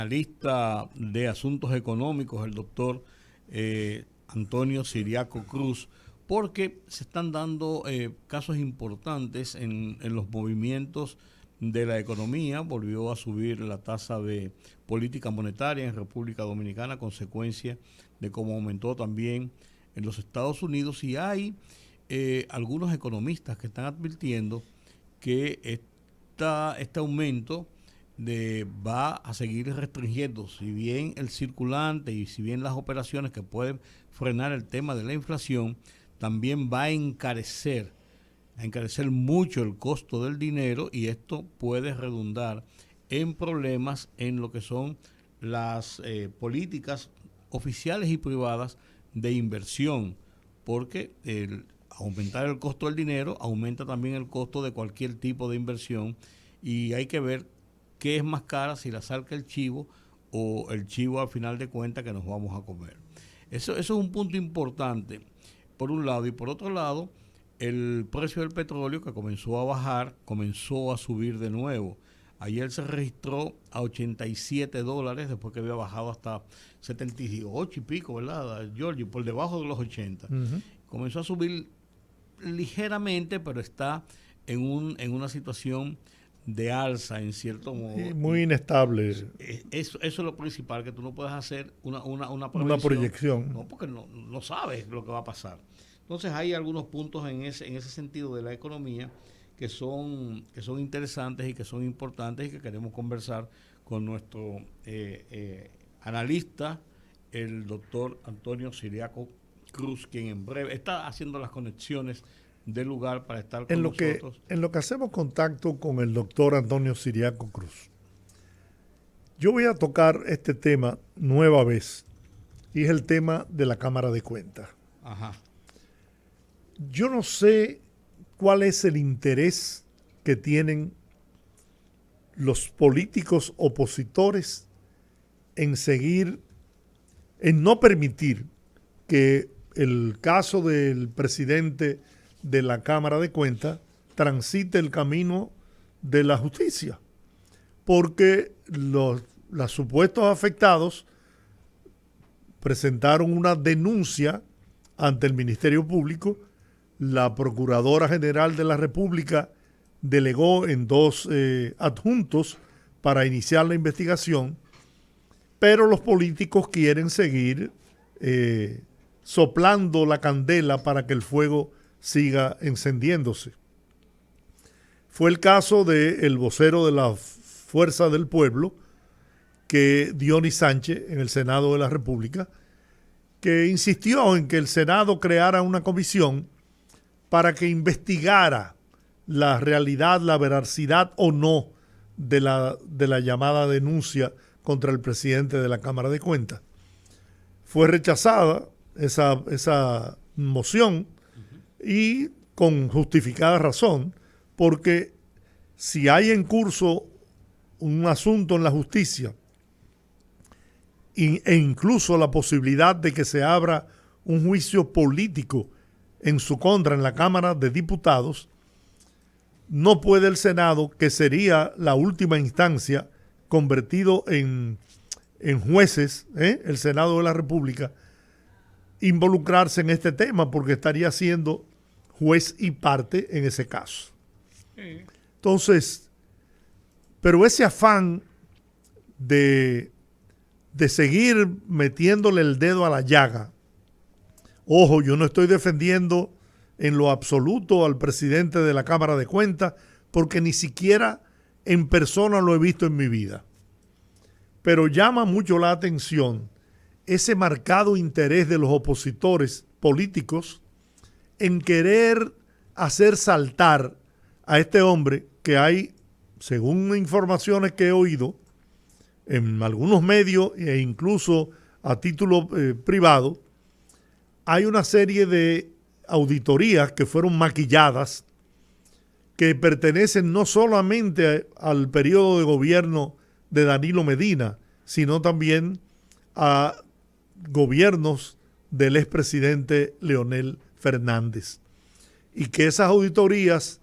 Analista de asuntos económicos, el doctor Antonio Siriaco Cruz, porque se están dando casos importantes en los movimientos de la economía. Volvió a subir la tasa de política monetaria en República Dominicana, consecuencia de cómo aumentó también en los Estados Unidos, y hay algunos economistas que están advirtiendo que este aumento va a seguir restringiendo, si bien el circulante y si bien las operaciones que pueden frenar el tema de la inflación, también va a encarecer mucho el costo del dinero, y esto puede redundar en problemas en lo que son las políticas oficiales y privadas de inversión, porque el aumentar el costo del dinero aumenta también el costo de cualquier tipo de inversión, y hay que ver qué es más cara, si la sal que el chivo o el chivo al final de cuentas que nos vamos a comer. Eso es un punto importante, por un lado. Y por otro lado, el precio del petróleo, que comenzó a bajar, comenzó a subir de nuevo. Ayer se registró a $87, después que había bajado hasta 78 y pico, ¿verdad, Giorgio? Por debajo de los 80. Comenzó a subir ligeramente, pero está en una situación de alza, en cierto modo. Sí, muy inestable. Eso es lo principal, que tú no puedes hacer una proyección. No, porque no sabes lo que va a pasar. Entonces hay algunos puntos en ese sentido de la economía que son interesantes y que son importantes, y que queremos conversar con nuestro analista, el doctor Antonio Siriaco Cruz, quien en breve está haciendo las conexiones del lugar para estar con nosotros. En lo que hacemos contacto con el doctor Antonio Siriaco Cruz, yo voy a tocar este tema nueva vez, y es el tema de la Cámara de Cuentas. Ajá. Yo no sé cuál es el interés que tienen los políticos opositores en no permitir que el caso del presidente de la Cámara de Cuentas transite el camino de la justicia, porque los supuestos afectados presentaron una denuncia ante el Ministerio Público. La Procuradora General de la República delegó en dos adjuntos para iniciar la investigación, pero los políticos quieren seguir soplando la candela para que el fuego siga encendiéndose. Fue el caso del vocero de la Fuerza del Pueblo, que Dionis Sánchez, en el Senado de la República, que insistió en que el Senado creara una comisión para que investigara la realidad, la veracidad o no de la llamada denuncia contra el presidente de la Cámara de Cuentas. Fue rechazada esa moción, y con justificada razón, porque si hay en curso un asunto en la justicia e incluso la posibilidad de que se abra un juicio político en su contra en la Cámara de Diputados, no puede el Senado, que sería la última instancia, convertido en jueces, el Senado de la República, involucrarse en este tema, porque estaría siendo juez y parte en ese caso. Entonces, pero ese afán de seguir metiéndole el dedo a la llaga, ojo, yo no estoy defendiendo en lo absoluto al presidente de la Cámara de Cuentas, porque ni siquiera en persona lo he visto en mi vida, pero llama mucho la atención ese marcado interés de los opositores políticos en querer hacer saltar a este hombre, que hay, según informaciones que he oído en algunos medios e incluso a título privado, hay una serie de auditorías que fueron maquilladas, que pertenecen no solamente al periodo de gobierno de Danilo Medina, sino también a gobiernos del expresidente Leonel Fernández, y que esas auditorías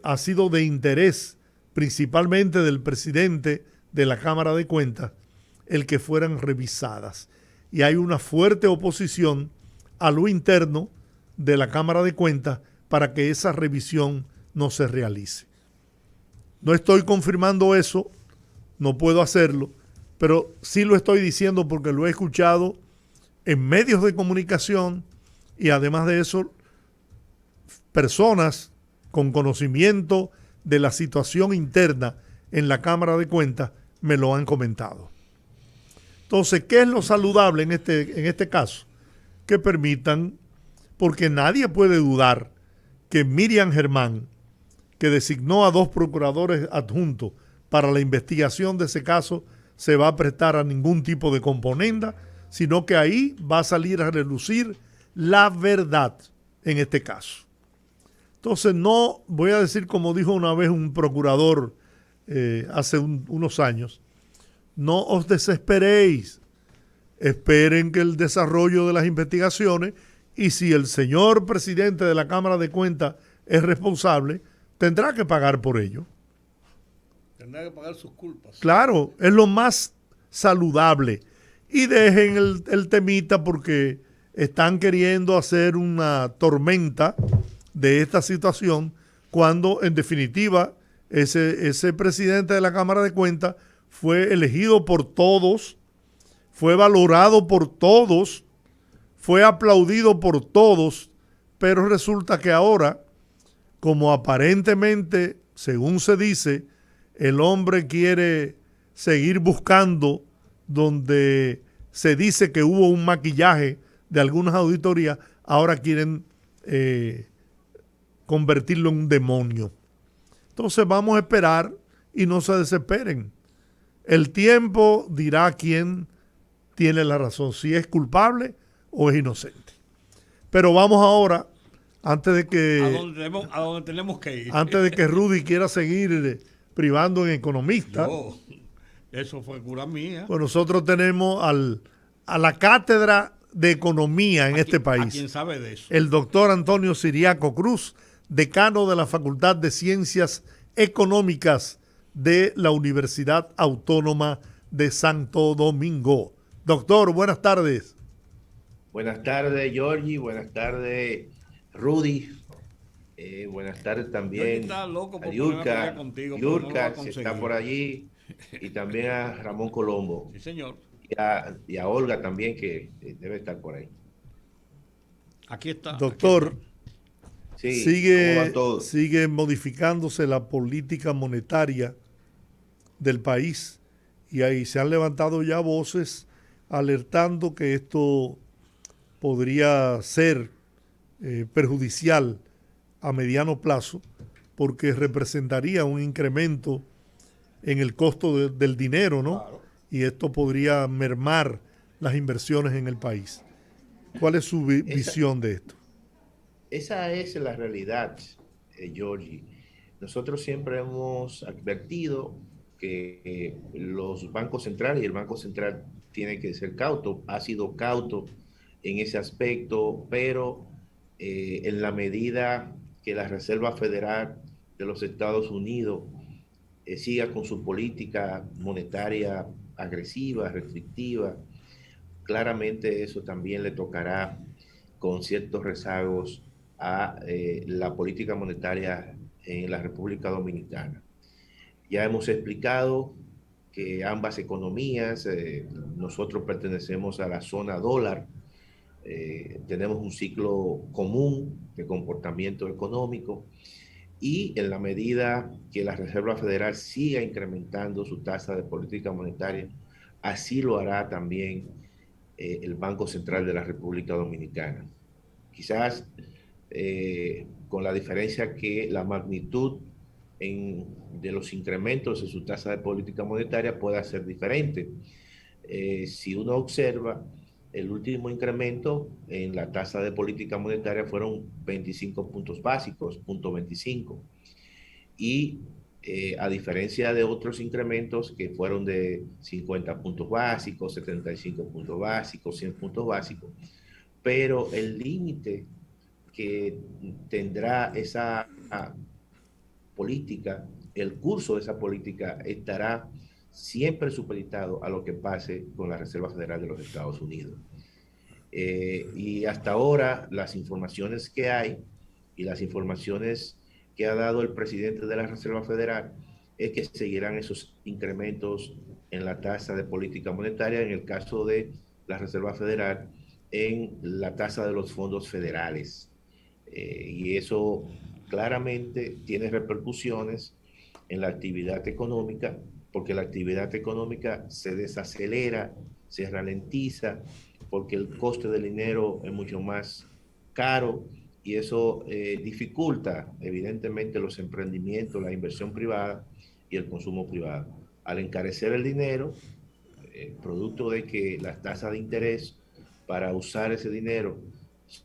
ha sido de interés principalmente del presidente de la Cámara de Cuentas el que fueran revisadas. Y hay una fuerte oposición a lo interno de la Cámara de Cuentas para que esa revisión no se realice. No estoy confirmando eso, no puedo hacerlo, pero sí lo estoy diciendo porque lo he escuchado en medios de comunicación y además de eso, personas con conocimiento de la situación interna en la Cámara de Cuentas me lo han comentado. Entonces, ¿qué es lo saludable en este caso? Que permitan, porque nadie puede dudar que Miriam Germán, que designó a 2 procuradores adjuntos para la investigación de ese caso, se va a prestar a ningún tipo de componenda, sino que ahí va a salir a relucir la verdad en este caso. Entonces no voy a decir como dijo una vez un procurador hace unos años, no os desesperéis, esperen que el desarrollo de las investigaciones y si el señor presidente de la Cámara de Cuentas es responsable, tendrá que pagar por ello. Tendrá que pagar sus culpas. Claro, es lo más saludable. Y dejen el temita porque están queriendo hacer una tormenta de esta situación cuando en definitiva ese presidente de la Cámara de Cuentas fue elegido por todos, fue valorado por todos, fue aplaudido por todos, pero resulta que ahora, como aparentemente, según se dice, el hombre quiere seguir buscando donde se dice que hubo un maquillaje de algunas auditorías, ahora quieren convertirlo en un demonio. Entonces vamos a esperar y no se desesperen. El tiempo dirá quién tiene la razón, si es culpable o es inocente. Pero vamos ahora, antes de que a donde tenemos que ir. Antes de que Rudy quiera seguir privando en economista. Eso fue cura mía. Pues nosotros tenemos a la cátedra de economía en este país. ¿A quién sabe de eso? El doctor Antonio Siriaco Cruz, decano de la Facultad de Ciencias Económicas de la Universidad Autónoma de Santo Domingo. Doctor, buenas tardes. Buenas tardes, Georgie. Buenas tardes, Rudy. Buenas tardes también está loco por a Yurka. contigo, Yurka, no está por allí. Y también a Ramón Colombo. Sí, señor. Y a Olga también, que debe estar por ahí. Aquí está. Doctor, sí, sigue modificándose la política monetaria del país y ahí se han levantado ya voces alertando que esto podría ser perjudicial a mediano plazo porque representaría un incremento en el costo del dinero, ¿no? Claro. Y esto podría mermar las inversiones en el país. ¿Cuál es su visión de esto? Esa es la realidad, Georgie. Nosotros siempre hemos advertido que los bancos centrales y el Banco Central tiene que ser cauto, ha sido cauto en ese aspecto, pero en la medida que la Reserva Federal de los Estados Unidos siga con su política monetaria agresiva, restrictiva, claramente eso también le tocará con ciertos rezagos a la política monetaria en la República Dominicana. Ya hemos explicado que ambas economías, nosotros pertenecemos a la zona dólar, tenemos un ciclo común de comportamiento económico y en la medida que la Reserva Federal siga incrementando su tasa de política monetaria, así lo hará también el Banco Central de la República Dominicana. Quizás con la diferencia que la magnitud de los incrementos en su tasa de política monetaria pueda ser diferente. Si uno observa, el último incremento en la tasa de política monetaria fueron 25 puntos básicos, 0.25. Y a diferencia de otros incrementos que fueron de 50 puntos básicos, 75 puntos básicos, 100 puntos básicos, pero el límite que tendrá esa política, el curso de esa política estará siempre supeditado a lo que pase con la Reserva Federal de los Estados Unidos. Y hasta ahora las informaciones que hay y las informaciones que ha dado el presidente de la Reserva Federal es que seguirán esos incrementos en la tasa de política monetaria, en el caso de la Reserva Federal, en la tasa de los fondos federales. Y eso claramente tiene repercusiones en la actividad económica, porque la actividad económica se desacelera, se ralentiza, porque el coste del dinero es mucho más caro y eso dificulta evidentemente los emprendimientos, la inversión privada y el consumo privado. Al encarecer el dinero, producto de que las tasas de interés para usar ese dinero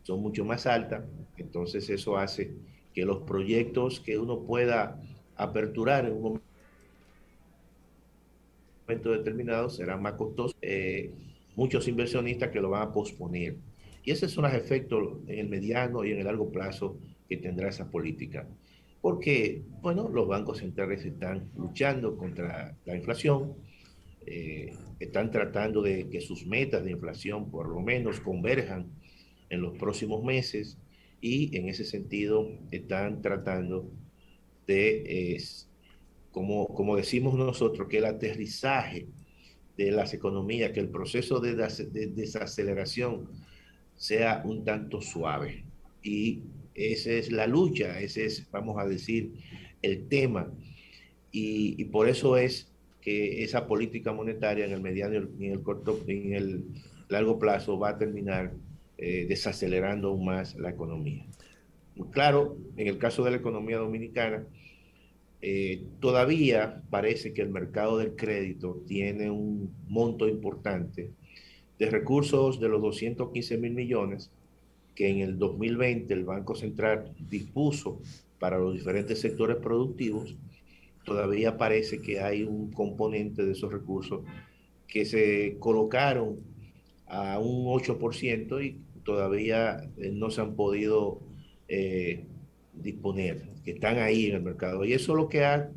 son mucho más altas, entonces eso hace que los proyectos que uno pueda aperturar en un momento determinado serán más costosos. Muchos inversionistas que lo van a posponer. Y esos son los efectos en el mediano y en el largo plazo que tendrá esa política. Porque, bueno, los bancos centrales están luchando contra la inflación, están tratando de que sus metas de inflación por lo menos converjan en los próximos meses y en ese sentido están tratando de, como decimos nosotros, que el aterrizaje de las economías, que el proceso de desaceleración sea un tanto suave. Y esa es la lucha, ese es, vamos a decir, el tema. Y por eso es que esa política monetaria en el mediano y en el corto, en el largo plazo va a terminar desacelerando aún más la economía. Claro, en el caso de la economía dominicana, todavía parece que el mercado del crédito tiene un monto importante de recursos de los 215.000 millones que en el 2020 el Banco Central dispuso para los diferentes sectores productivos. Todavía parece que hay un componente de esos recursos que se colocaron a un 8% y todavía no se han podido eh, disponer, que están ahí en el mercado. Y eso es lo que ha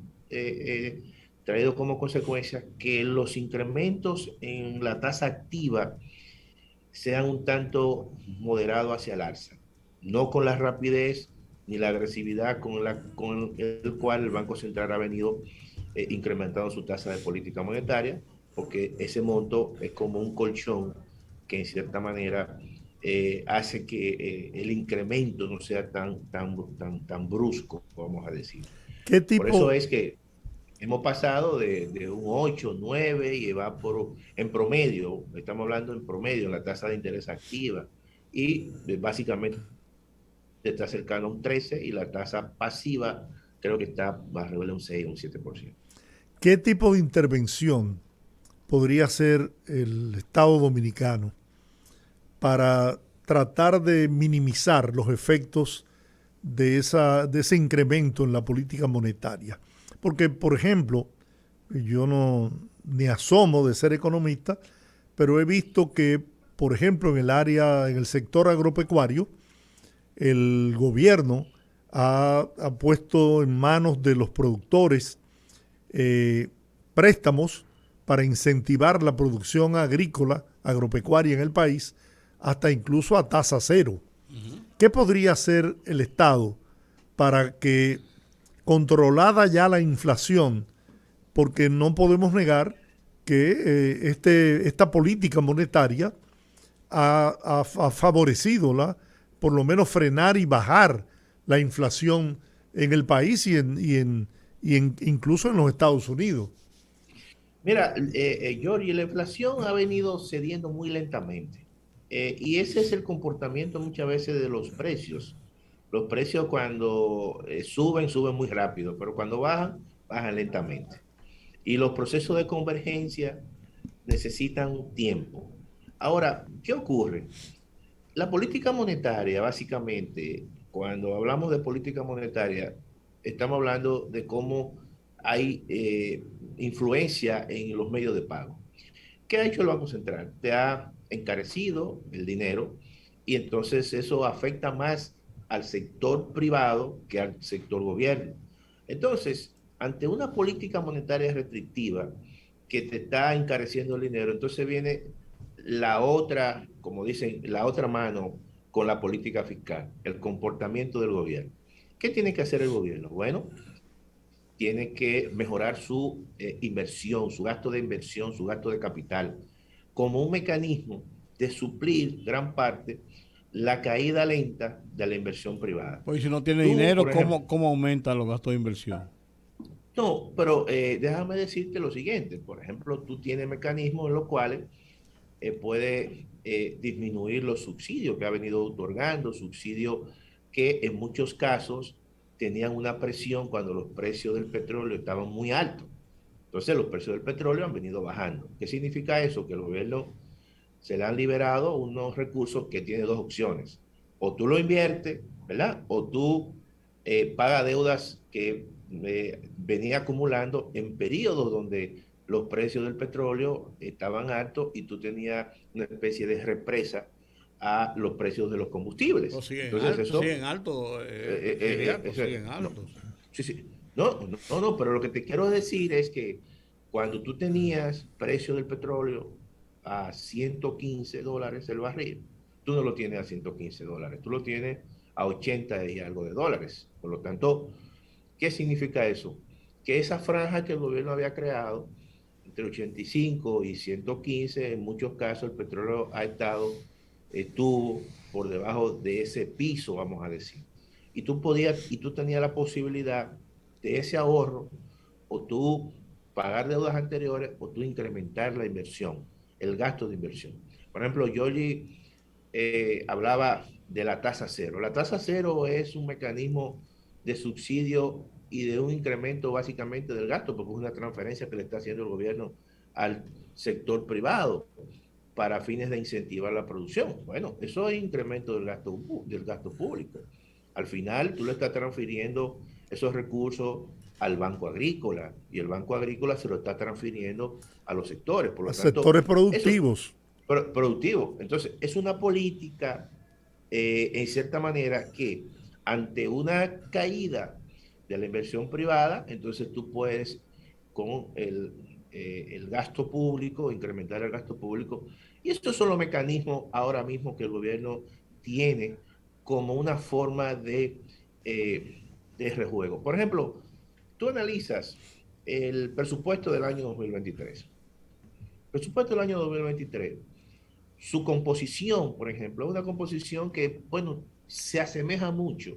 traído como consecuencia que los incrementos en la tasa activa sean un tanto moderados hacia el alza, no con la rapidez ni la agresividad con el cual el Banco Central ha venido incrementando su tasa de política monetaria, porque ese monto es como un colchón que en cierta manera hace que el incremento no sea tan brusco, vamos a decir. ¿Qué Por eso tipo, es que hemos pasado de un 8 9 y va en promedio, estamos hablando en promedio, la tasa de interés activa, y básicamente está cercano a un 13 y la tasa pasiva creo que está alrededor de un 6 o un 7%. qué tipo de intervención podría hacer el Estado dominicano para tratar de minimizar los efectos de ese incremento en la política monetaria? Porque, por ejemplo, yo no ni asomo de ser economista, pero he visto que, por ejemplo, en el área, en el sector agropecuario, el gobierno ha puesto en manos de los productores eh, préstamos para incentivar la producción agrícola, agropecuaria en el país, hasta incluso a tasa cero. ¿Qué podría hacer el Estado para que, controlada ya la inflación, porque no podemos negar que esta política monetaria ha favorecido por lo menos frenar y bajar la inflación en el país incluso en los Estados Unidos? Mira, Giorgi, la inflación ha venido cediendo muy lentamente. Y ese es el comportamiento muchas veces de los precios. Los precios cuando suben muy rápido, pero cuando bajan, bajan lentamente. Y los procesos de convergencia necesitan un tiempo. Ahora, ¿qué ocurre? La política monetaria, básicamente, cuando hablamos de política monetaria, estamos hablando de cómo hay influencia en los medios de pago. ¿Qué ha hecho el Banco Central? Te ha encarecido el dinero y entonces eso afecta más al sector privado que al sector gobierno. Entonces, ante una política monetaria restrictiva, que te está encareciendo el dinero, entonces viene la otra, como dicen, la otra mano con la política fiscal, el comportamiento del gobierno. ¿Qué tiene que hacer el gobierno? Bueno, tiene que mejorar su inversión, su gasto de inversión, su gasto de capital, como un mecanismo de suplir gran parte la caída lenta de la inversión privada. Pues si no tiene Tú, dinero, por ejemplo, ¿cómo aumentan los gastos de inversión? no, pero déjame decirte lo siguiente. Por ejemplo, tú tienes mecanismos en los cuales puede disminuir los subsidios que ha venido otorgando, subsidios que en muchos casos tenían una presión cuando los precios del petróleo estaban muy altos. Entonces los precios del petróleo han venido bajando. ¿Qué significa eso? Que el gobierno se le han liberado unos recursos que tiene dos opciones. O tú lo inviertes, ¿verdad? O tú pagas deudas que venía acumulando en periodos donde los precios del petróleo estaban altos y tú tenías una especie de represa a los precios de los combustibles. Pues Entonces eso, siguen altos, eso siguen no, altos. sí, sí. No, pero lo que te quiero decir es que cuando tú tenías precio del petróleo a $115 el barril, tú no lo tienes a $115, tú lo tienes a 80 y algo de dólares. Por lo tanto, ¿qué significa eso? Que esa franja que el gobierno había creado entre 85 y 115, en muchos casos el petróleo estuvo por debajo de ese piso, vamos a decir. Y tú tenías la posibilidad de ese ahorro, o tú pagar deudas anteriores, o tú incrementar la inversión, el gasto de inversión. Por ejemplo, Giorgi hablaba de la tasa cero. La tasa cero es un mecanismo de subsidio y de un incremento básicamente del gasto, porque es una transferencia que le está haciendo el gobierno al sector privado para fines de incentivar la producción. Bueno, eso es incremento del gasto público. Al final, tú le estás transfiriendo esos recursos al Banco Agrícola y el Banco Agrícola se lo está transfiriendo a los sectores. Por A lo tanto, sectores eso productivos. productivo. Entonces, es una política, en cierta manera, que ante una caída de la inversión privada, entonces tú puedes, con el gasto público, incrementar el gasto público. Y estos son los mecanismos ahora mismo que el gobierno tiene como una forma de rejuego. Por ejemplo, tú analizas el presupuesto del año 2023. El presupuesto del año 2023, su composición, por ejemplo, es una composición que, bueno, se asemeja mucho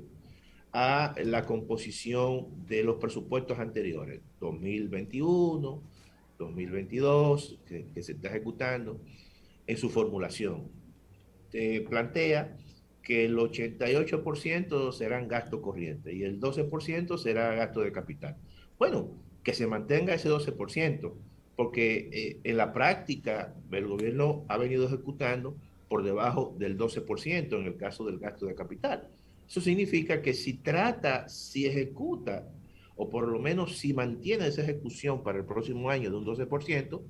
a la composición de los presupuestos anteriores, 2021, 2022, que se está ejecutando en su formulación. Te plantea que el 88% serán gasto corriente y el 12% será gasto de capital. Bueno, que se mantenga ese 12%, porque en la práctica el gobierno ha venido ejecutando por debajo del 12% en el caso del gasto de capital. Eso significa que si ejecuta, o por lo menos si mantiene esa ejecución para el próximo año de un 12%,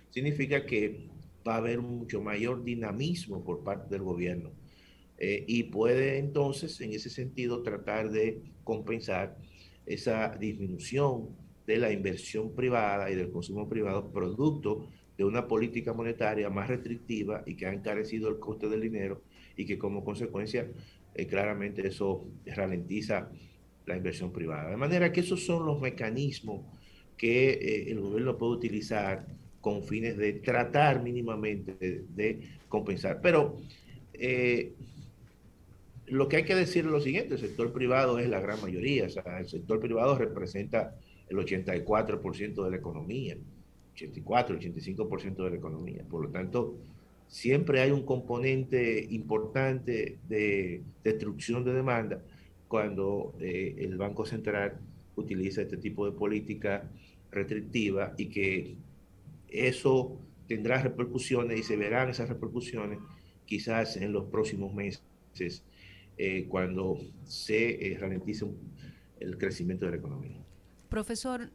significa que va a haber mucho mayor dinamismo por parte del gobierno. Y puede entonces, en ese sentido, tratar de compensar esa disminución de la inversión privada y del consumo privado producto de una política monetaria más restrictiva y que ha encarecido el coste del dinero y que como consecuencia claramente eso ralentiza la inversión privada. De manera que esos son los mecanismos que el gobierno puede utilizar con fines de tratar mínimamente de compensar. Pero eh, lo que hay que decir es lo siguiente: el sector privado es la gran mayoría, o sea, el sector privado representa el 84% de la economía, 84, 85% de la economía. Por lo tanto, siempre hay un componente importante de destrucción de demanda cuando el Banco Central utiliza este tipo de política restrictiva, y que eso tendrá repercusiones y se verán esas repercusiones quizás en los próximos meses, cuando se ralentice el crecimiento de la economía. Profesor,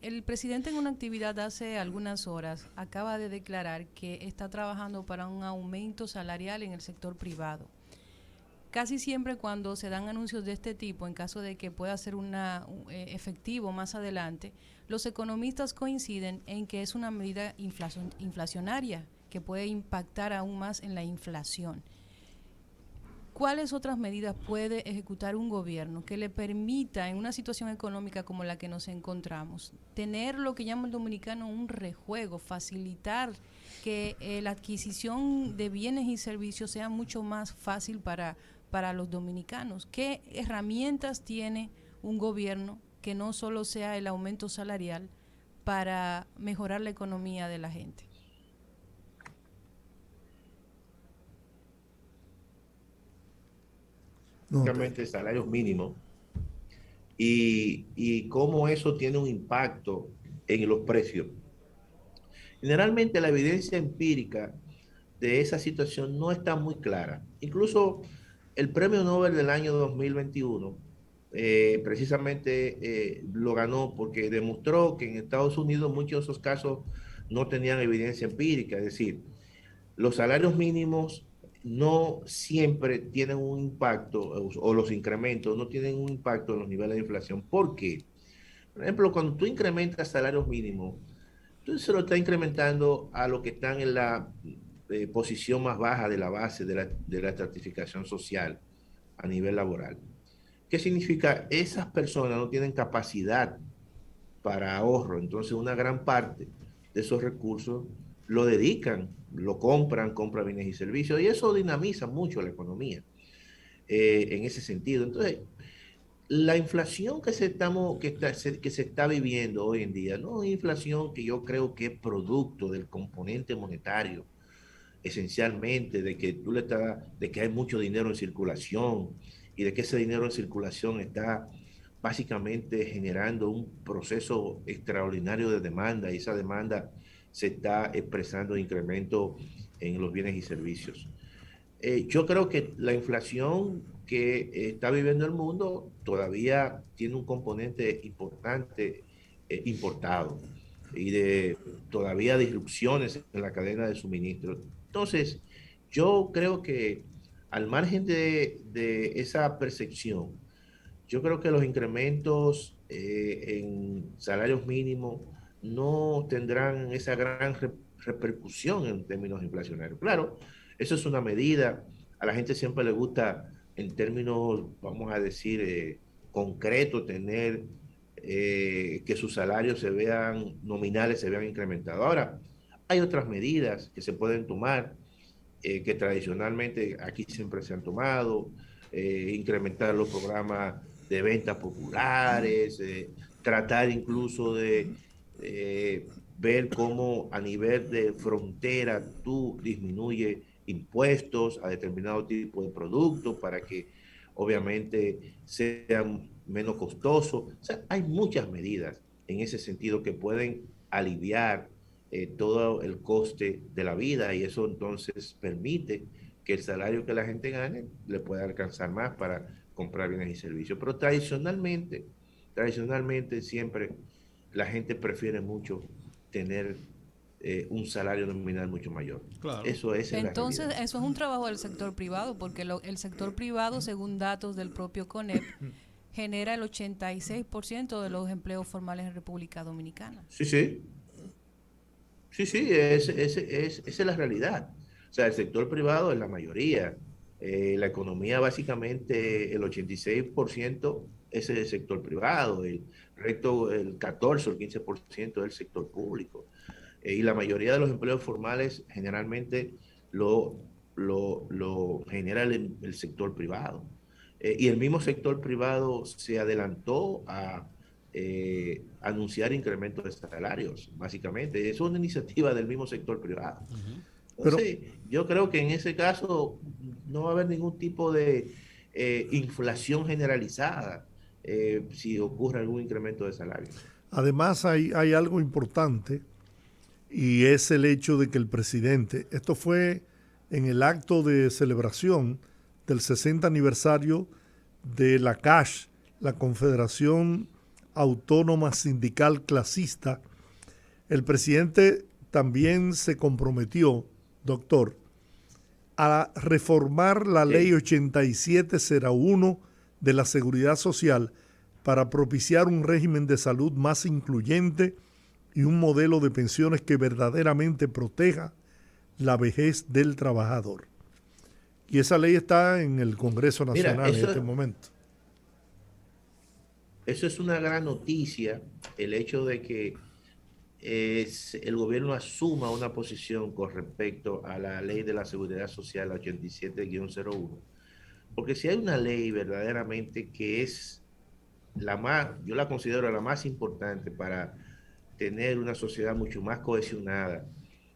el presidente en una actividad hace algunas horas acaba de declarar que está trabajando para un aumento salarial en el sector privado. Casi siempre cuando se dan anuncios de este tipo, en caso de que pueda ser efectivo más adelante, los economistas coinciden en que es una medida inflacionaria que puede impactar aún más en la inflación. ¿Cuáles otras medidas puede ejecutar un gobierno que le permita, en una situación económica como la que nos encontramos, tener lo que llama el dominicano un rejuego, facilitar que la adquisición de bienes y servicios sea mucho más fácil para los dominicanos? ¿Qué herramientas tiene un gobierno que no solo sea el aumento salarial para mejorar la economía de la gente? Básicamente salarios mínimos y cómo eso tiene un impacto en los precios. Generalmente la evidencia empírica de esa situación no está muy clara. Incluso el premio Nobel del año 2021 precisamente lo ganó porque demostró que en Estados Unidos muchos de esos casos no tenían evidencia empírica, es decir, los salarios mínimos no siempre tienen un impacto, o los incrementos no tienen un impacto en los niveles de inflación. ¿Por qué? Por ejemplo, cuando tú incrementas salarios mínimos, tú se lo estás incrementando a los que están en la posición más baja de la base de la estratificación social a nivel laboral. ¿Qué significa? Esas personas no tienen capacidad para ahorro, entonces una gran parte de esos recursos lo dedican, lo compran bienes y servicios, y eso dinamiza mucho la economía en ese sentido. Entonces, la inflación que se está viviendo hoy en día, no es inflación que yo creo que es producto del componente monetario, esencialmente de que hay mucho dinero en circulación y de que ese dinero en circulación está básicamente generando un proceso extraordinario de demanda, y esa demanda se está expresando en incremento en los bienes y servicios. Yo creo que la inflación que está viviendo el mundo todavía tiene un componente importante importado y de todavía disrupciones en la cadena de suministro. Entonces, yo creo que al margen de esa percepción, yo creo que los incrementos en salarios mínimos no tendrán esa gran repercusión en términos inflacionarios. Claro, eso es una medida. A la gente siempre le gusta, en términos, vamos a decir, concretos, tener que sus salarios se vean nominales, se vean incrementados. Ahora, hay otras medidas que se pueden tomar, que tradicionalmente aquí siempre se han tomado, incrementar los programas de ventas populares, tratar incluso de ver cómo a nivel de frontera tú disminuyes impuestos a determinado tipo de productos para que obviamente sean menos costosos. O sea, hay muchas medidas en ese sentido que pueden aliviar todo el coste de la vida, y eso entonces permite que el salario que la gente gane le pueda alcanzar más para comprar bienes y servicios. Pero tradicionalmente siempre la gente prefiere mucho tener un salario nominal mucho mayor. Claro. Eso es un trabajo del sector privado, porque el sector privado, según datos del propio CONEP, genera el 86% de los empleos formales en República Dominicana. Sí, esa es la realidad. O sea, el sector privado es la mayoría. La economía, básicamente, el 86% es el sector privado, el resto, el 14 o el 15% es el sector público. Y la mayoría de los empleos formales generalmente lo genera el sector privado. Y el mismo sector privado se adelantó a anunciar incrementos de salarios, básicamente. Es una iniciativa del mismo sector privado. Entonces, yo creo que en ese caso no va a haber ningún tipo de inflación generalizada si ocurre algún incremento de salario. Además, hay algo importante, y es el hecho de que el presidente, esto fue en el acto de celebración del 60 aniversario de la CAS, la Confederación Autónoma Sindical Clasista, el presidente también se comprometió, doctor, a reformar la ley 8701 de la Seguridad Social para propiciar un régimen de salud más incluyente y un modelo de pensiones que verdaderamente proteja la vejez del trabajador. Y esa ley está en el Congreso Nacional en este momento. Eso es una gran noticia, el hecho de que el gobierno asuma una posición con respecto a la ley de la Seguridad Social 87-01, porque si hay una ley verdaderamente que es la más, yo la considero la más importante para tener una sociedad mucho más cohesionada,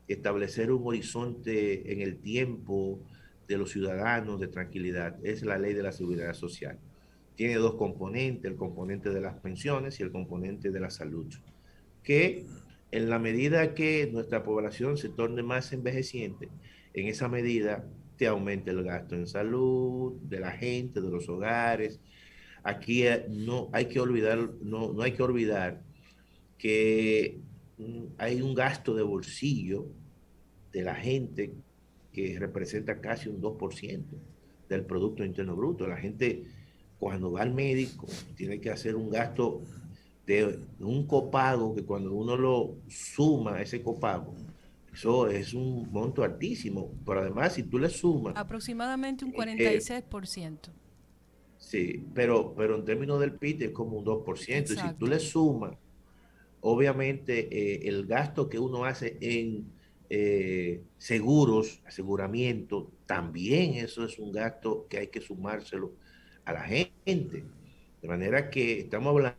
establecer un horizonte en el tiempo de los ciudadanos de tranquilidad, es la ley de la Seguridad Social. Tiene dos componentes, el componente de las pensiones y el componente de la salud, que en la medida que nuestra población se torne más envejeciente, en esa medida te aumenta el gasto en salud de la gente, de los hogares. Aquí no hay que olvidar, no hay que olvidar que hay un gasto de bolsillo de la gente que representa casi un 2% del Producto Interno Bruto. La gente cuando va al médico tiene que hacer un gasto de un copago que cuando uno lo suma ese copago, eso es un monto altísimo. Pero además, si tú le sumas... Aproximadamente un 46%. Sí, pero en términos del PIB es como un 2%. Exacto. Y si tú le sumas, obviamente, el gasto que uno hace en seguros, aseguramiento, también eso es un gasto que hay que sumárselo a la gente. De manera que estamos hablando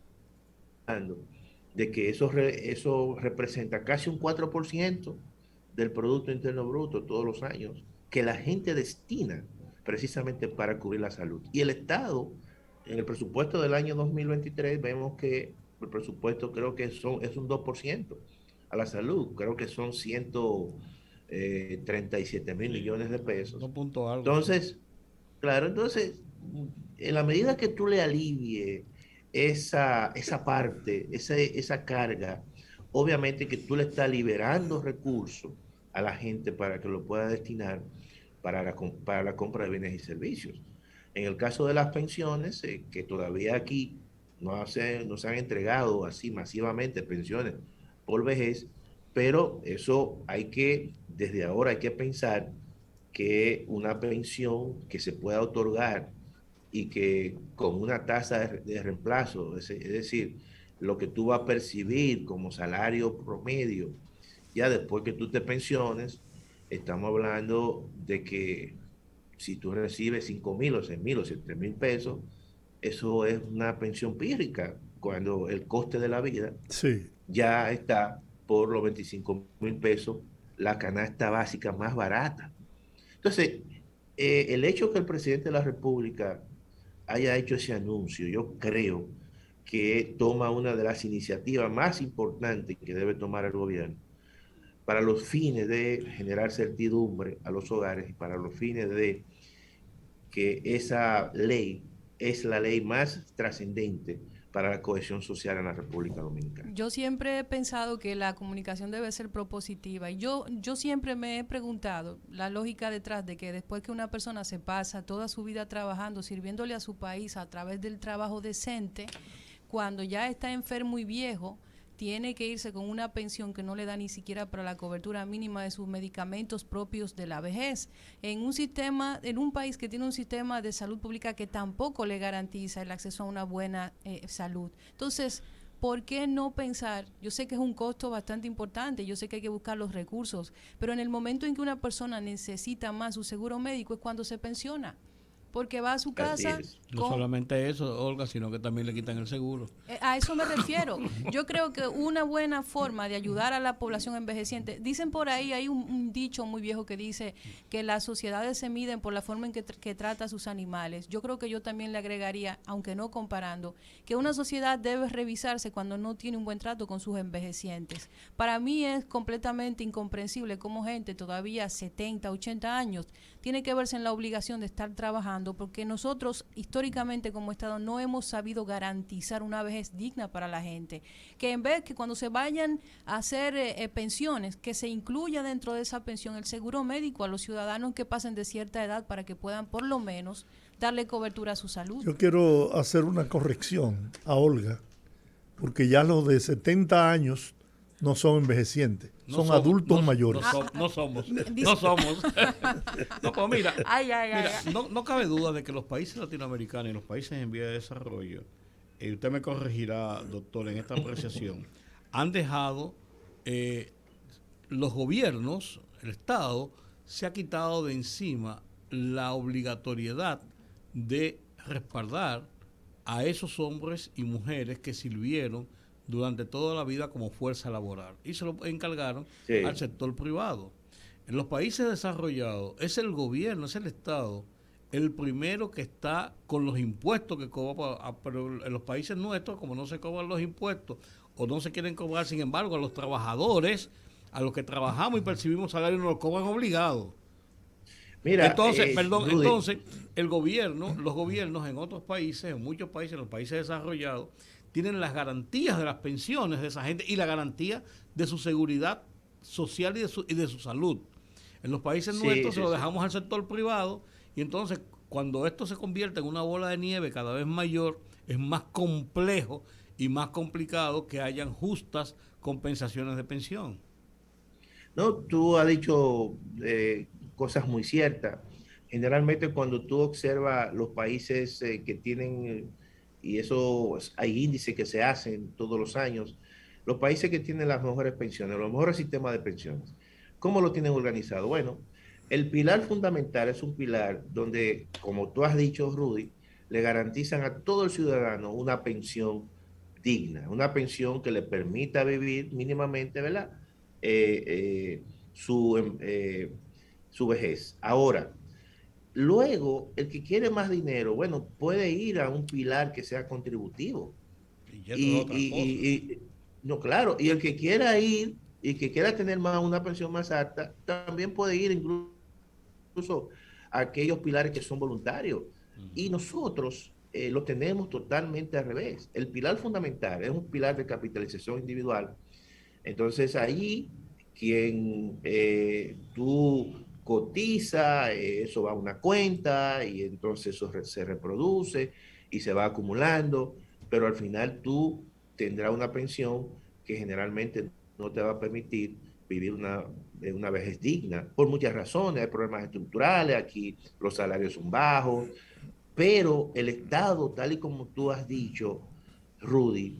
de que eso representa casi un 4% del Producto Interno Bruto todos los años, que la gente destina precisamente para cubrir la salud. Y el Estado, en el presupuesto del año 2023, vemos que el presupuesto creo que es un 2% a la salud, creo que son 137 mil millones de pesos. No punto algo. Entonces, claro, entonces, en la medida que tú le alivies esa parte, esa carga, obviamente que tú le estás liberando recursos a la gente para que lo pueda destinar para la compra de bienes y servicios. En el caso de las pensiones, que todavía aquí no se han entregado así masivamente pensiones por vejez, pero eso desde ahora hay que pensar que una pensión que se pueda otorgar y que con una tasa de reemplazo, es decir, lo que tú vas a percibir como salario promedio, ya después que tú te pensiones, estamos hablando de que si tú recibes 5,000 o 6,000 o 7,000 pesos, eso es una pensión pírrica, cuando el coste de la vida ya está por los 25,000 pesos, la canasta básica más barata. Entonces, el hecho que el presidente de la República haya hecho ese anuncio, yo creo que toma una de las iniciativas más importantes que debe tomar el gobierno para los fines de generar certidumbre a los hogares y para los fines de que esa ley es la ley más trascendente para la cohesión social en la República Dominicana. Yo siempre he pensado que la comunicación debe ser propositiva y yo siempre me he preguntado la lógica detrás de que después que una persona se pasa toda su vida trabajando, sirviéndole a su país a través del trabajo decente, cuando ya está enfermo y viejo, tiene que irse con una pensión que no le da ni siquiera para la cobertura mínima de sus medicamentos propios de la vejez. En un país que tiene un sistema de salud pública que tampoco le garantiza el acceso a una buena salud. Entonces, ¿por qué no pensar? Yo sé que es un costo bastante importante, yo sé que hay que buscar los recursos, pero en el momento en que una persona necesita más su seguro médico es cuando se pensiona. Porque va a su casa. No solamente eso, Olga, sino que también le quitan el seguro. A eso me refiero. Yo creo que una buena forma de ayudar a la población envejeciente, dicen por ahí, hay un dicho muy viejo que dice que las sociedades se miden por la forma en que trata a sus animales. Yo creo que yo también le agregaría, aunque no comparando, que una sociedad debe revisarse cuando no tiene un buen trato con sus envejecientes. Para mí es completamente incomprensible cómo gente todavía 70, 80 años tiene que verse en la obligación de estar trabajando pasando porque nosotros históricamente como Estado no hemos sabido garantizar una vejez digna para la gente. Que en vez que cuando se vayan a hacer pensiones, que se incluya dentro de esa pensión el seguro médico a los ciudadanos que pasen de cierta edad para que puedan por lo menos darle cobertura a su salud. Yo quiero hacer una corrección a Olga, porque ya los de 70 años no son envejecientes, son adultos mayores. No somos. No, pues mira, no cabe duda de que los países latinoamericanos y los países en vía de desarrollo, y usted me corregirá, doctor, en esta apreciación, han dejado, los gobiernos, el Estado, se ha quitado de encima la obligatoriedad de respaldar a esos hombres y mujeres que sirvieron durante toda la vida como fuerza laboral y se lo encargaron al sector privado. En los países desarrollados es el gobierno, es el Estado el primero que está con los impuestos que cobra, pero en los países nuestros, como no se cobran los impuestos o no se quieren cobrar, sin embargo, a los trabajadores, a los que trabajamos y percibimos salario, nos lo cobran obligados. Mira, entonces, entonces los gobiernos en otros países, en muchos países, en los países desarrollados, tienen las garantías de las pensiones de esa gente y la garantía de su seguridad social y de su salud. En los países nuestros se lo dejamos al sector privado y entonces cuando esto se convierte en una bola de nieve cada vez mayor, es más complejo y más complicado que hayan justas compensaciones de pensión. No, tú has dicho cosas muy ciertas. Generalmente cuando tú observas los países que tienen, y eso hay índices que se hacen todos los años, los países que tienen las mejores pensiones, los mejores sistemas de pensiones, ¿cómo lo tienen organizado? Bueno, el pilar fundamental es un pilar donde, como tú has dicho, Rudy, le garantizan a todo el ciudadano una pensión digna, una pensión que le permita vivir mínimamente, ¿verdad? Su vejez. Ahora, luego, el que quiere más dinero, bueno, puede ir a un pilar que sea contributivo. No, claro, y el que quiera ir y que quiera tener una pensión más alta, también puede ir incluso a aquellos pilares que son voluntarios. Y nosotros lo tenemos totalmente al revés. El pilar fundamental es un pilar de capitalización individual. Entonces, ahí quien tú cotiza, eso va a una cuenta y entonces eso se reproduce y se va acumulando, pero al final tú tendrás una pensión que generalmente no te va a permitir vivir una vejez digna, por muchas razones. Hay problemas estructurales, aquí los salarios son bajos, pero el Estado, tal y como tú has dicho, Rudy,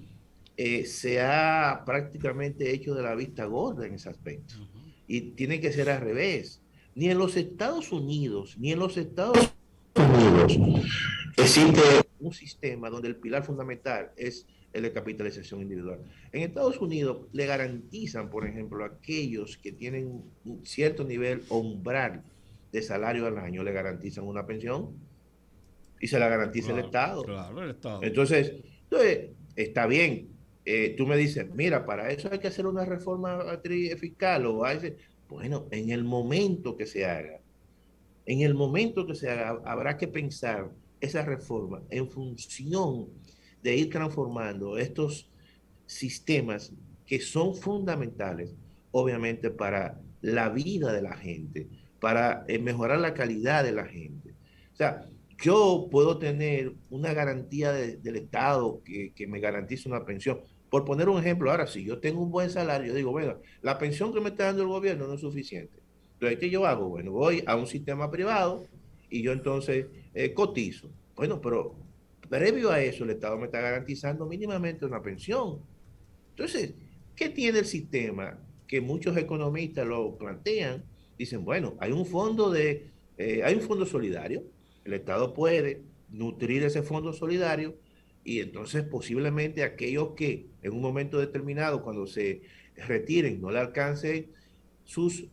se ha prácticamente hecho de la vista gorda en ese aspecto. Y tiene que ser al revés. Ni en los Estados Unidos, ni en los Estados Unidos existe un sistema donde el pilar fundamental es el de capitalización individual. En Estados Unidos le garantizan, por ejemplo, a aquellos que tienen un cierto nivel o umbral de salario al año, le garantizan una pensión y se la garantiza el Estado. Claro, el Estado. Entonces está bien. Tú me dices, mira, para eso hay que hacer una reforma fiscal o bueno, en el momento que se haga, habrá que pensar esa reforma en función de ir transformando estos sistemas que son fundamentales, obviamente, para la vida de la gente, para mejorar la calidad de la gente. O sea, yo puedo tener una garantía del Estado que me garantice una pensión. Por poner un ejemplo, ahora, si yo tengo un buen salario, yo digo, bueno, la pensión que me está dando el gobierno no es suficiente. Entonces, ¿qué yo hago? Bueno, voy a un sistema privado y yo entonces cotizo. Bueno, pero previo a eso, el Estado me está garantizando mínimamente una pensión. Entonces, ¿qué tiene el sistema? Que muchos economistas lo plantean. Dicen, bueno, hay un fondo solidario. El Estado puede nutrir ese fondo solidario y entonces posiblemente aquellos que en un momento determinado, cuando se retiren, no le alcancen sus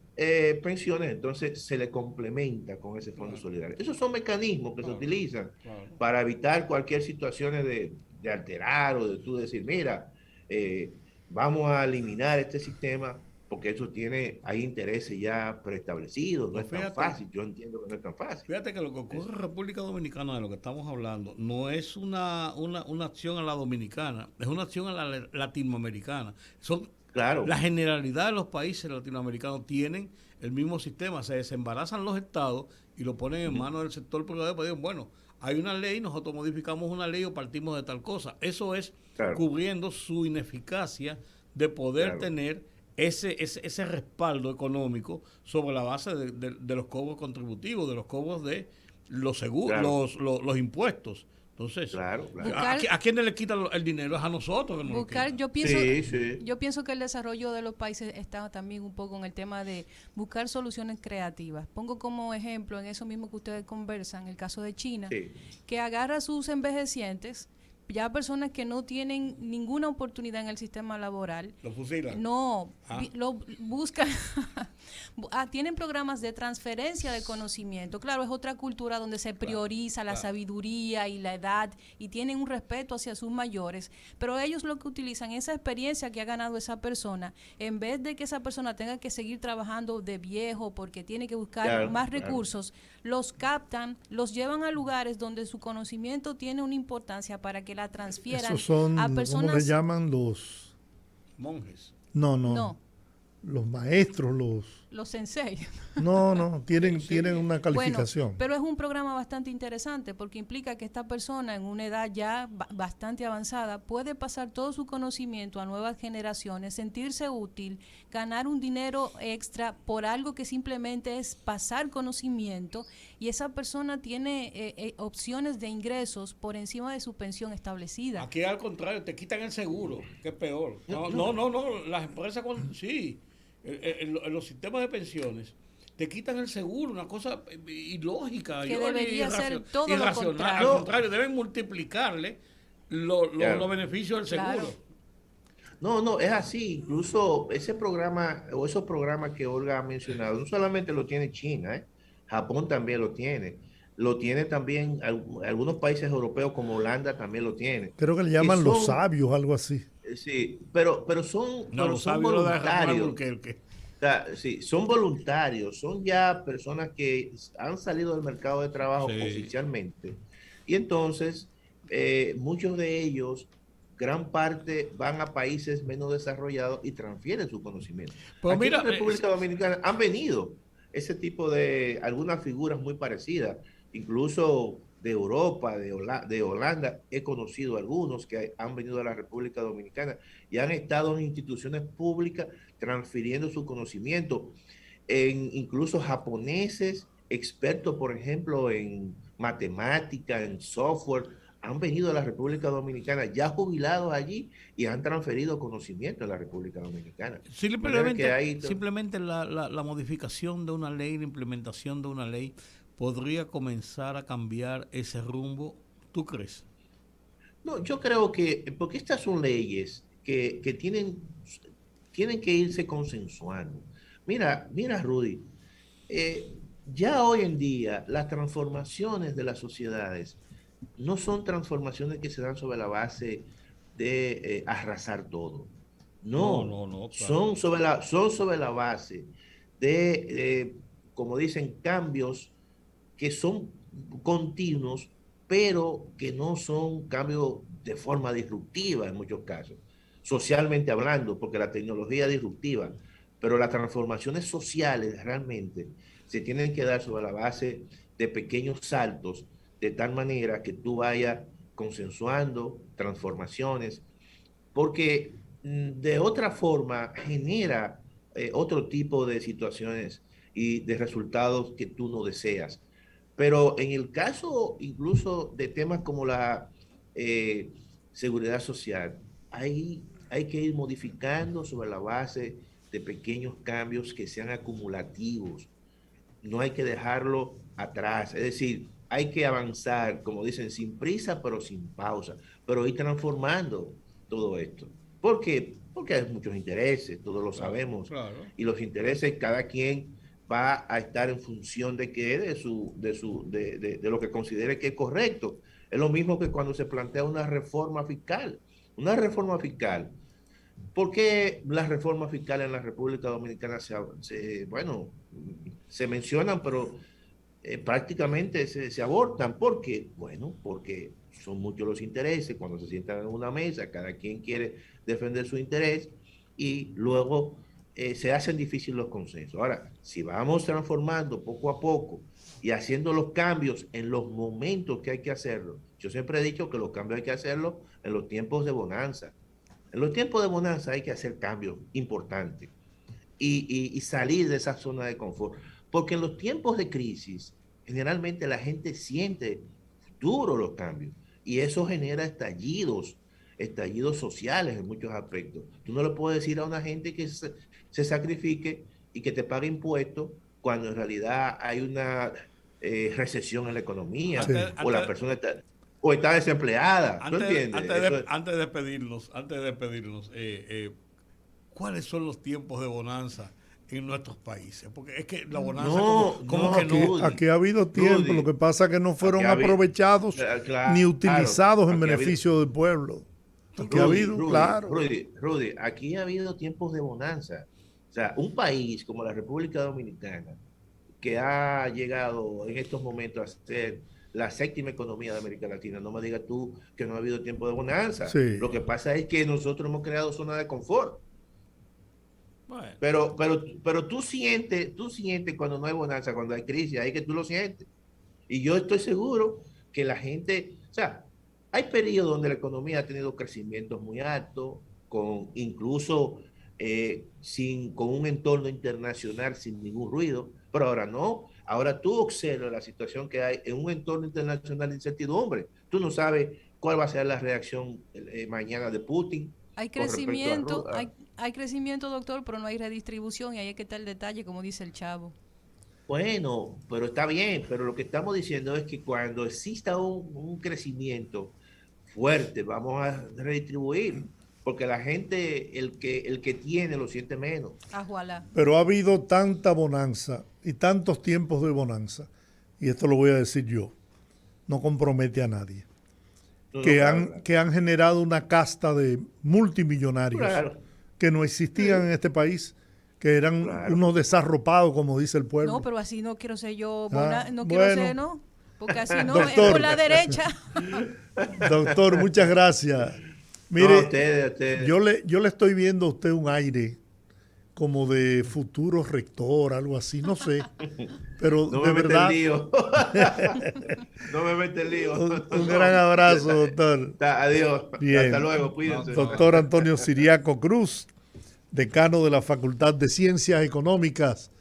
pensiones, entonces se le complementa con ese fondo solidario. Esos son mecanismos que se utilizan para evitar cualquier situación de alterar o de tú decir, mira, vamos a eliminar este sistema porque eso hay intereses ya preestablecidos, no es tan fácil, yo entiendo que no es tan fácil. Fíjate que lo que ocurre en República Dominicana, de lo que estamos hablando, no es una acción a la dominicana, es una acción a la latinoamericana. Claro. La generalidad de los países latinoamericanos tienen el mismo sistema, se desembarazan los estados y lo ponen en manos del sector privado, pues dicen, bueno, hay una ley, nosotros modificamos una ley o partimos de tal cosa. Eso es cubriendo su ineficacia de poder tener ese respaldo económico sobre la base de los cobros contributivos, de los cobros de los seguros, los impuestos. Entonces, ¿a quién le quitan el dinero? Es a nosotros. Que nos yo pienso que el desarrollo de los países está también un poco en el tema de buscar soluciones creativas. Pongo como ejemplo en eso mismo que ustedes conversan, el caso de China, que agarra a sus envejecientes, ya personas que no tienen ninguna oportunidad en el sistema laboral. ¿Lo fusilan? No, lo buscan. Tienen programas de transferencia de conocimiento. Claro, es otra cultura donde se prioriza la sabiduría y la edad y tienen un respeto hacia sus mayores, pero ellos lo que utilizan, esa experiencia que ha ganado esa persona, en vez de que esa persona tenga que seguir trabajando de viejo porque tiene que buscar más recursos, los captan, los llevan a lugares donde su conocimiento tiene una importancia para que la transfieran. Esos son, a personas. ¿cómo le llaman? Los monjes. No. Los maestros, los sensei. No, tienen una calificación. Bueno, pero es un programa bastante interesante porque implica que esta persona en una edad ya bastante avanzada puede pasar todo su conocimiento a nuevas generaciones, sentirse útil, ganar un dinero extra por algo que simplemente es pasar conocimiento, y esa persona tiene opciones de ingresos por encima de su pensión establecida. Aquí al contrario, te quitan el seguro, que es peor. No, las empresas en los sistemas de pensiones te quitan el seguro, una cosa ilógica. Que debería ser todo lo contrario. Al contrario, deben multiplicarle los beneficios del seguro. No, es así. Incluso ese programa o esos programas que Olga ha mencionado, no solamente lo tiene China, Japón también lo tiene. Lo tiene también algunos países europeos como Holanda también lo tiene. Creo que le llaman los sabios, algo así. Sí, pero son voluntarios. Sí, son voluntarios, son ya personas que han salido del mercado de trabajo oficialmente. Y entonces, muchos de ellos, gran parte, van a países menos desarrollados y transfieren su conocimiento. Pues aquí en la República Dominicana han venido ese tipo de algunas figuras muy parecidas, incluso de Europa, de Holanda, he conocido algunos que han venido a la República Dominicana y han estado en instituciones públicas transfiriendo su conocimiento, incluso japoneses, expertos, por ejemplo, en matemática, en software, han venido a la República Dominicana, ya jubilados allí, y han transferido conocimiento a la República Dominicana. Simplemente la modificación de una ley, la implementación de una ley, podría comenzar a cambiar ese rumbo, ¿tú crees? No, yo creo que, porque estas son leyes que tienen que irse consensuando. Mira, Rudy, ya hoy en día las transformaciones de las sociedades no son transformaciones que se dan sobre la base de arrasar todo. No, claro. son sobre la base de, como dicen, cambios que son continuos, pero que no son cambios de forma disruptiva en muchos casos, socialmente hablando, porque la tecnología es disruptiva, pero las transformaciones sociales realmente se tienen que dar sobre la base de pequeños saltos, de tal manera que tú vayas consensuando transformaciones, porque de otra forma genera otro tipo de situaciones y de resultados que tú no deseas. Pero en el caso incluso de temas como la seguridad social, hay que ir modificando sobre la base de pequeños cambios que sean acumulativos. No hay que dejarlo atrás. Es decir, hay que avanzar, como dicen, sin prisa, pero sin pausa. Pero ir transformando todo esto. ¿Por qué? Porque hay muchos intereses, todos lo sabemos. Claro. Y los intereses, cada quien va a estar en función de qué, de lo que considere que es correcto. Es lo mismo que cuando se plantea una reforma fiscal. Una reforma fiscal ¿Por qué las reformas fiscales en la República Dominicana bueno, se mencionan, pero prácticamente se abortan? ¿Por qué? Bueno, porque son muchos los intereses. Cuando se sientan en una mesa, cada quien quiere defender su interés y luego se hacen difíciles los consensos. Ahora, si vamos transformando poco a poco y haciendo los cambios en los momentos que hay que hacerlo, yo siempre he dicho que los cambios hay que hacerlos en los tiempos de bonanza. En los tiempos de bonanza hay que hacer cambios importantes y salir de esa zona de confort. Porque en los tiempos de crisis, generalmente la gente siente duro los cambios y eso genera estallidos sociales en muchos aspectos. Tú no le puedes decir a una gente que se sacrifique y que te pague impuestos cuando en realidad hay una recesión en la economía o la persona está desempleada. ¿Tú entiendes? Antes de despedirnos, ¿cuáles son los tiempos de bonanza en nuestros países? Porque es que la bonanza aquí ha habido tiempo, Rudy, lo que pasa es que no fueron aprovechados ni utilizados en beneficio del pueblo. Aquí ha habido, claro. Rudy, aquí ha habido tiempos de bonanza. O sea, un país como la República Dominicana, que ha llegado en estos momentos a ser la séptima economía de América Latina, no me digas tú que no ha habido tiempo de bonanza. Sí. Lo que pasa es que nosotros hemos creado zonas de confort. Bueno. Pero tú sientes cuando no hay bonanza, cuando hay crisis, ahí que tú lo sientes. Y yo estoy seguro que la gente, o sea, hay periodos donde la economía ha tenido crecimientos muy altos, incluso con un entorno internacional sin ningún ruido, pero ahora no. Ahora tú observas la situación que hay en un entorno internacional de incertidumbre. Tú no sabes cuál va a ser la reacción mañana de Putin. Hay crecimiento, hay crecimiento, doctor, pero no hay redistribución y ahí es que está el detalle, como dice el Chavo. Bueno, pero está bien, pero lo que estamos diciendo es que cuando exista un crecimiento fuerte, vamos a redistribuir, porque la gente, el que tiene, lo siente menos. Ajualá. Pero ha habido tanta bonanza y tantos tiempos de bonanza, y esto lo voy a decir yo, no compromete a nadie, que han generado una casta de multimillonarios que no existían en este país, que eran unos desarropados, como dice el pueblo. No, pero así no quiero ser yo, no quiero ser, ¿no? Porque así no, doctor, es por la derecha. Doctor, muchas gracias. Mire, no, usted. Yo le estoy viendo a usted un aire como de futuro rector, algo así, no sé. Pero no de verdad. No me mete el lío. Un gran abrazo, doctor. Adiós. Bien. Hasta luego, cuídense. Doctor Antonio Siriaco Cruz, decano de la Facultad de Ciencias Económicas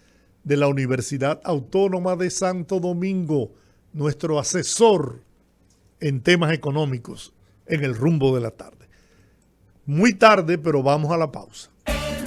de la Universidad Autónoma de Santo Domingo, nuestro asesor en temas económicos en el rumbo de la tarde. Muy tarde, pero vamos a la pausa.